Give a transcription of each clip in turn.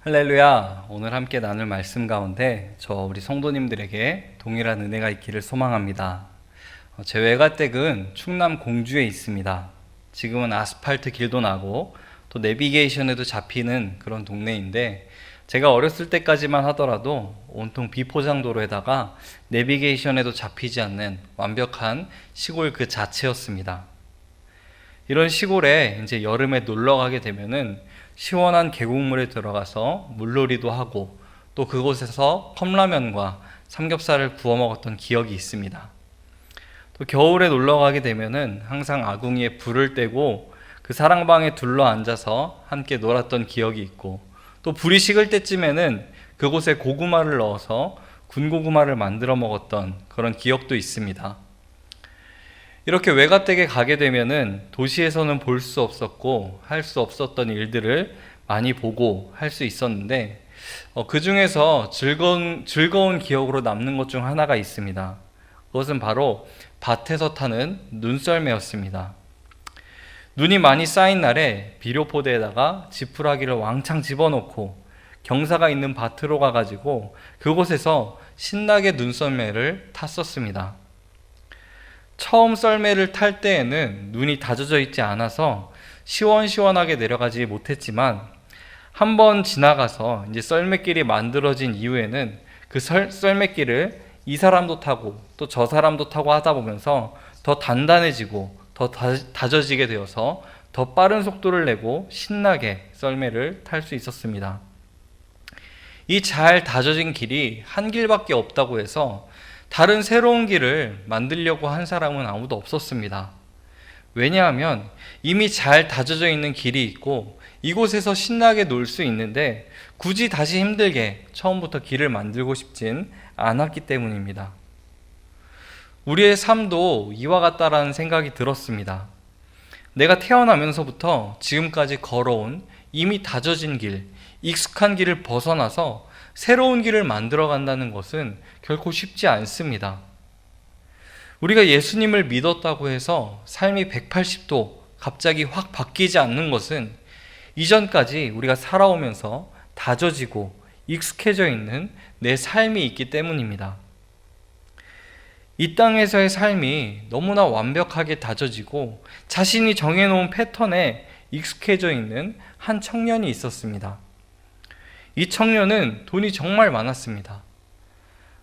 할렐루야. 오늘 함께 나눌 말씀 가운데 우리 성도님들에게 동일한 은혜가 있기를 소망합니다. 제 외가댁은 충남 공주에 있습니다. 지금은 아스팔트 길도 나고 또 내비게이션에도 잡히는 그런 동네인데, 제가 어렸을 때까지만 하더라도 온통 비포장도로에다가 내비게이션에도 잡히지 않는 완벽한 시골 그 자체였습니다. 이런 시골에 이제 여름에 놀러 가게 되면은 시원한 계곡물에 들어가서 물놀이도 하고, 또 그곳에서 컵라면과 삼겹살을 구워 먹었던 기억이 있습니다. 또 겨울에 놀러 가게 되면은 항상 아궁이에 불을 떼고 그 사랑방에 둘러 앉아서 함께 놀았던 기억이 있고, 또 불이 식을 때쯤에는 그곳에 고구마를 넣어서 군고구마를 만들어 먹었던 그런 기억도 있습니다. 이렇게 외가댁에 가게 되면은 도시에서는 볼 수 없었고 할 수 없었던 일들을 많이 보고 할 수 있었는데, 그 중에서 즐거운 기억으로 남는 것 중 하나가 있습니다. 그것은 바로 밭에서 타는 눈썰매였습니다. 눈이 많이 쌓인 날에 비료포대에다가 지푸라기를 왕창 집어넣고 경사가 있는 밭으로 가가지고 그곳에서 신나게 눈썰매를 탔었습니다. 처음 썰매를 탈 때에는 눈이 다 젖어 있지 않아서 시원시원하게 내려가지 못했지만, 한번 지나가서 이제 썰매길이 만들어진 이후에는 그 썰매길을 이 사람도 타고 또 저 사람도 타고 하다 보면서 더 단단해지고 더 다져지게 되어서 더 빠른 속도를 내고 신나게 썰매를 탈 수 있었습니다. 이 잘 다져진 길이 한 길밖에 없다고 해서 다른 새로운 길을 만들려고 한 사람은 아무도 없었습니다. 왜냐하면 이미 잘 다져져 있는 길이 있고 이곳에서 신나게 놀 수 있는데, 굳이 다시 힘들게 처음부터 길을 만들고 싶진 않았기 때문입니다. 우리의 삶도 이와 같다라는 생각이 들었습니다. 내가 태어나면서부터 지금까지 걸어온 이미 다져진 길, 익숙한 길을 벗어나서 새로운 길을 만들어 간다는 것은 결코 쉽지 않습니다. 우리가 예수님을 믿었다고 해서 삶이 180도 갑자기 확 바뀌지 않는 것은 이전까지 우리가 살아오면서 다져지고 익숙해져 있는 내 삶이 있기 때문입니다. 이 땅에서의 삶이 너무나 완벽하게 다져지고 자신이 정해놓은 패턴에 익숙해져 있는 한 청년이 있었습니다. 이 청년은 돈이 정말 많았습니다.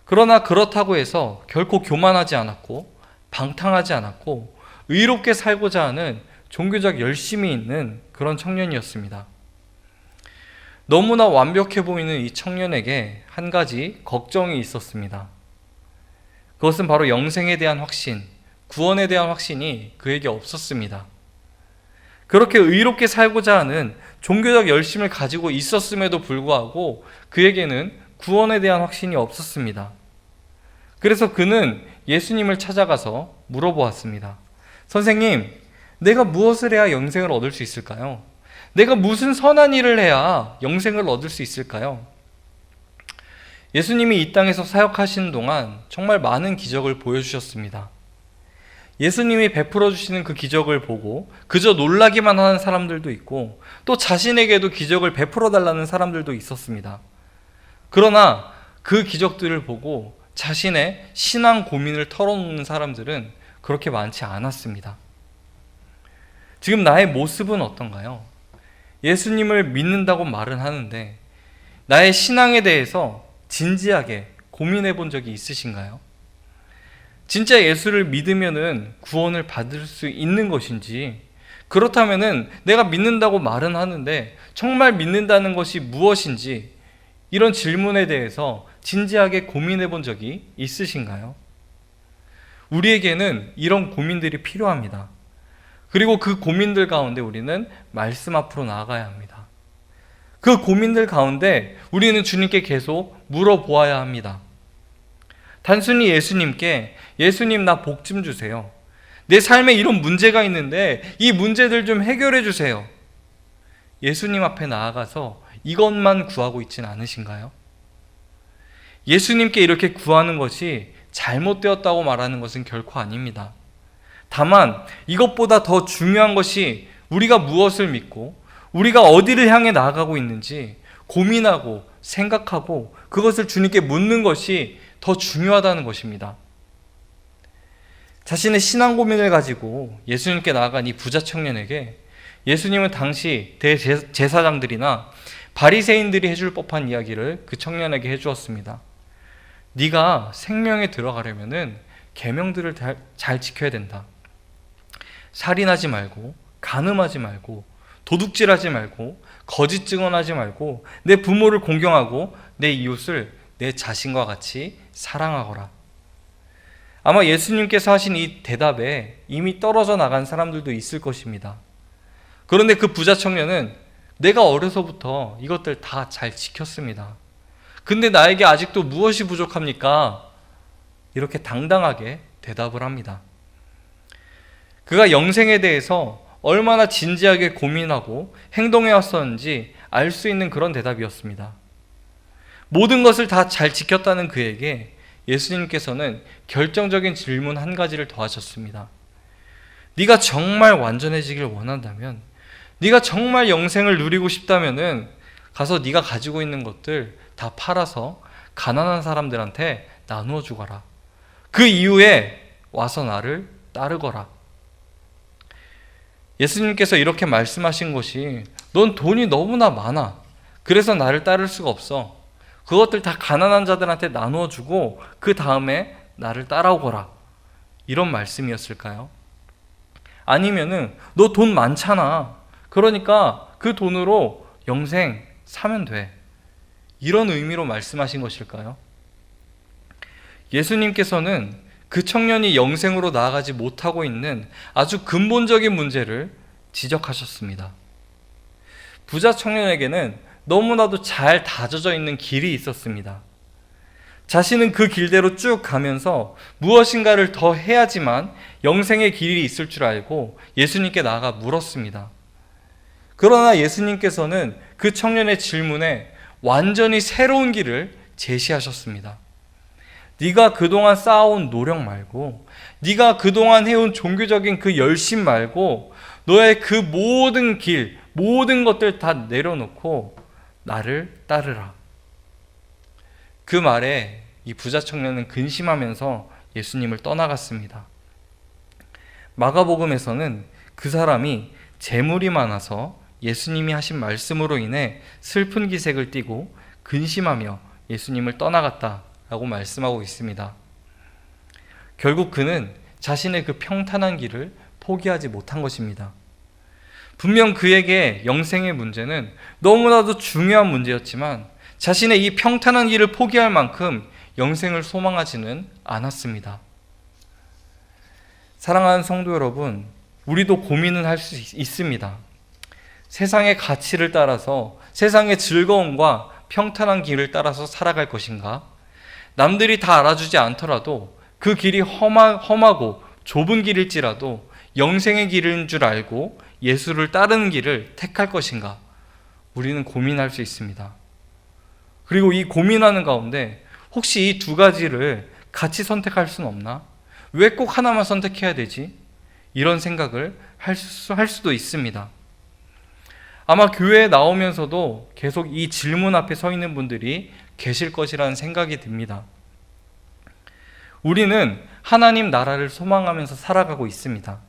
그러나 그렇다고 해서 결코 교만하지 않았고 방탕하지 않았고 의롭게 살고자 하는 종교적 열심이 있는 그런 청년이었습니다. 너무나 완벽해 보이는 이 청년에게 한 가지 걱정이 있었습니다. 그것은 바로 영생에 대한 확신, 구원에 대한 확신이 그에게 없었습니다. 그렇게 의롭게 살고자 하는 종교적 열심을 가지고 있었음에도 불구하고 그에게는 구원에 대한 확신이 없었습니다. 그래서 그는 예수님을 찾아가서 물어보았습니다. 선생님, 내가 무엇을 해야 영생을 얻을 수 있을까요? 내가 무슨 선한 일을 해야 영생을 얻을 수 있을까요? 예수님이 이 땅에서 사역하시는 동안 정말 많은 기적을 보여주셨습니다. 예수님이 베풀어 주시는 그 기적을 보고 그저 놀라기만 하는 사람들도 있고, 또 자신에게도 기적을 베풀어 달라는 사람들도 있었습니다. 그러나 그 기적들을 보고 자신의 신앙 고민을 털어놓는 사람들은 그렇게 많지 않았습니다. 지금 나의 모습은 어떤가요? 예수님을 믿는다고 말은 하는데 나의 신앙에 대해서 진지하게 고민해 본 적이 있으신가요? 진짜 예수를 믿으면은 구원을 받을 수 있는 것인지, 그렇다면은 내가 믿는다고 말은 하는데 정말 믿는다는 것이 무엇인지, 이런 질문에 대해서 진지하게 고민해 본 적이 있으신가요? 우리에게는 이런 고민들이 필요합니다. 그리고 그 고민들 가운데 우리는 말씀 앞으로 나아가야 합니다. 그 고민들 가운데 우리는 주님께 계속 물어보아야 합니다. 단순히 예수님께 예수님 나 복 좀 주세요. 내 삶에 이런 문제가 있는데 이 문제들 좀 해결해 주세요. 예수님 앞에 나아가서 이것만 구하고 있진 않으신가요? 예수님께 이렇게 구하는 것이 잘못되었다고 말하는 것은 결코 아닙니다. 다만 이것보다 더 중요한 것이 우리가 무엇을 믿고 우리가 어디를 향해 나아가고 있는지, 고민하고 생각하고 그것을 주님께 묻는 것이 더 중요하다는 것입니다. 자신의 신앙 고민을 가지고 예수님께 나아간 이 부자 청년에게 예수님은 당시 대제사장들이나 바리새인들이 해줄 법한 이야기를 그 청년에게 해주었습니다. 네가 생명에 들어가려면은 계명들을 잘 지켜야 된다. 살인하지 말고, 간음하지 말고, 도둑질하지 말고, 거짓 증언하지 말고, 내 부모를 공경하고 내 이웃을 내 자신과 같이 사랑하거라. 아마 예수님께서 하신 이 대답에 이미 떨어져 나간 사람들도 있을 것입니다. 그런데 그 부자 청년은 내가 어려서부터 이것들 다 잘 지켰습니다. 근데 나에게 아직도 무엇이 부족합니까? 이렇게 당당하게 대답을 합니다. 그가 영생에 대해서 얼마나 진지하게 고민하고 행동해 왔었는지 알 수 있는 그런 대답이었습니다. 모든 것을 다 잘 지켰다는 그에게 예수님께서는 결정적인 질문 한 가지를 더 하셨습니다. 네가 정말 완전해지길 원한다면, 네가 정말 영생을 누리고 싶다면은 가서 네가 가지고 있는 것들 다 팔아서 가난한 사람들한테 나누어 주거라. 그 이후에 와서 나를 따르거라. 예수님께서 이렇게 말씀하신 것이 넌 돈이 너무나 많아. 그래서 나를 따를 수가 없어. 그것들 다 가난한 자들한테 나누어 주고 그 다음에 나를 따라오거라. 이런 말씀이었을까요? 아니면은 너 돈 많잖아. 그러니까 그 돈으로 영생 사면 돼. 이런 의미로 말씀하신 것일까요? 예수님께서는 그 청년이 영생으로 나아가지 못하고 있는 아주 근본적인 문제를 지적하셨습니다. 부자 청년에게는 너무나도 잘 다져져 있는 길이 있었습니다. 자신은 그 길대로 쭉 가면서 무엇인가를 더 해야지만 영생의 길이 있을 줄 알고 예수님께 나아가 물었습니다. 그러나 예수님께서는 그 청년의 질문에 완전히 새로운 길을 제시하셨습니다. 네가 그동안 쌓아온 노력 말고, 네가 그동안 해온 종교적인 그 열심 말고, 너의 그 모든 길, 모든 것들 다 내려놓고 나를 따르라. 그 말에 이 부자 청년은 근심하면서 예수님을 떠나갔습니다. 마가복음에서는 그 사람이 재물이 많아서 예수님이 하신 말씀으로 인해 슬픈 기색을 띠고 근심하며 예수님을 떠나갔다라고 말씀하고 있습니다. 결국 그는 자신의 그 평탄한 길을 포기하지 못한 것입니다. 분명 그에게 영생의 문제는 너무나도 중요한 문제였지만 자신의 이 평탄한 길을 포기할 만큼 영생을 소망하지는 않았습니다. 사랑하는 성도 여러분, 우리도 고민은 할 수 있습니다. 세상의 가치를 따라서 세상의 즐거움과 평탄한 길을 따라서 살아갈 것인가? 남들이 다 알아주지 않더라도 그 길이 험하고 좁은 길일지라도 영생의 길인 줄 알고 예수를 따르는 길을 택할 것인가? 우리는 고민할 수 있습니다. 그리고 이 고민하는 가운데 혹시 이 두 가지를 같이 선택할 수는 없나? 왜 꼭 하나만 선택해야 되지? 이런 생각을 할 수도 있습니다. 아마 교회에 나오면서도 계속 이 질문 앞에 서 있는 분들이 계실 것이라는 생각이 듭니다. 우리는 하나님 나라를 소망하면서 살아가고 있습니다.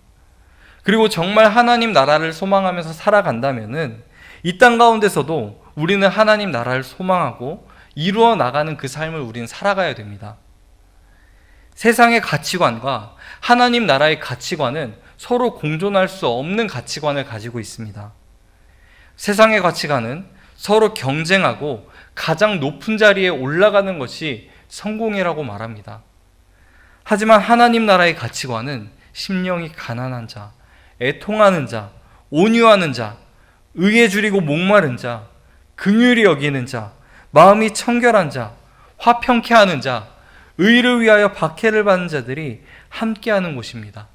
그리고 정말 하나님 나라를 소망하면서 살아간다면은 이 땅 가운데서도 우리는 하나님 나라를 소망하고 이루어 나가는 그 삶을 우리는 살아가야 됩니다. 세상의 가치관과 하나님 나라의 가치관은 서로 공존할 수 없는 가치관을 가지고 있습니다. 세상의 가치관은 서로 경쟁하고 가장 높은 자리에 올라가는 것이 성공이라고 말합니다. 하지만 하나님 나라의 가치관은 심령이 가난한 자, 애통하는 자, 온유하는 자, 의에 줄이고 목마른 자, 긍휼히 여기는 자, 마음이 청결한 자, 화평케 하는 자, 의를 위하여 박해를 받는 자들이 함께하는 곳입니다.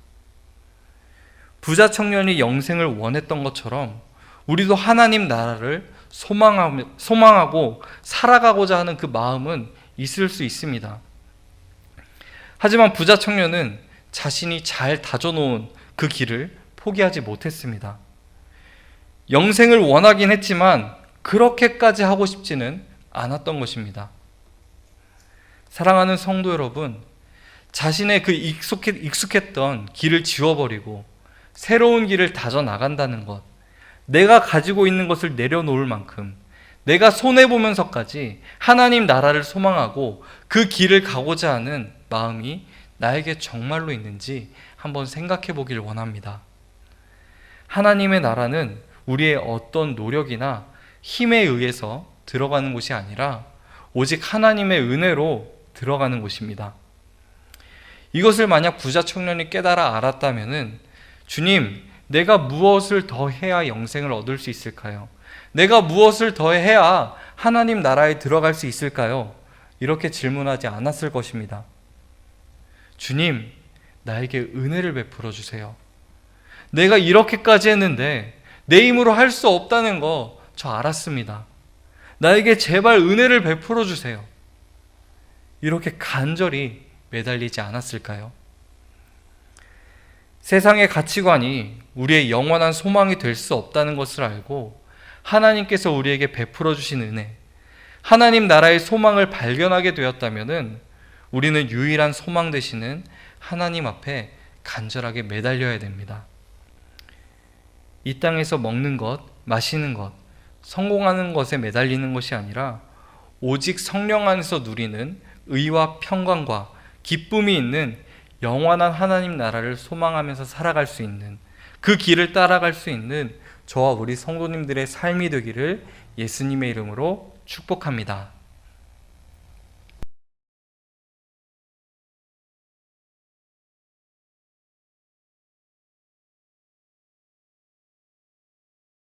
부자 청년이 영생을 원했던 것처럼 우리도 하나님 나라를 소망하고 살아가고자 하는 그 마음은 있을 수 있습니다. 하지만 부자 청년은 자신이 잘 다져놓은 그 길을 포기하지 못했습니다. 영생을 원하긴 했지만 그렇게까지 하고 싶지는 않았던 것입니다. 사랑하는 성도 여러분, 자신의 그 익숙했던 길을 지워버리고 새로운 길을 다져 나간다는 것, 내가 가지고 있는 것을 내려놓을 만큼 내가 손해보면서까지 하나님 나라를 소망하고 그 길을 가고자 하는 마음이 나에게 정말로 있는지 한번 생각해 보길 원합니다. 하나님의 나라는 우리의 어떤 노력이나 힘에 의해서 들어가는 곳이 아니라 오직 하나님의 은혜로 들어가는 곳입니다. 이것을 만약 부자 청년이 깨달아 알았다면은, 주님, 내가 무엇을 더 해야 영생을 얻을 수 있을까요? 내가 무엇을 더 해야 하나님 나라에 들어갈 수 있을까요? 이렇게 질문하지 않았을 것입니다. 주님, 나에게 은혜를 베풀어 주세요. 내가 이렇게까지 했는데 내 힘으로 할 수 없다는 거 저 알았습니다. 나에게 제발 은혜를 베풀어 주세요. 이렇게 간절히 매달리지 않았을까요? 세상의 가치관이 우리의 영원한 소망이 될 수 없다는 것을 알고 하나님께서 우리에게 베풀어 주신 은혜, 하나님 나라의 소망을 발견하게 되었다면 우리는 유일한 소망 되시는 하나님 앞에 간절하게 매달려야 됩니다. 이 땅에서 먹는 것, 마시는 것, 성공하는 것에 매달리는 것이 아니라 오직 성령 안에서 누리는 의와 평강과 기쁨이 있는 영원한 하나님 나라를 소망하면서 살아갈 수 있는, 그 길을 따라갈 수 있는 저와 우리 성도님들의 삶이 되기를 예수님의 이름으로 축복합니다.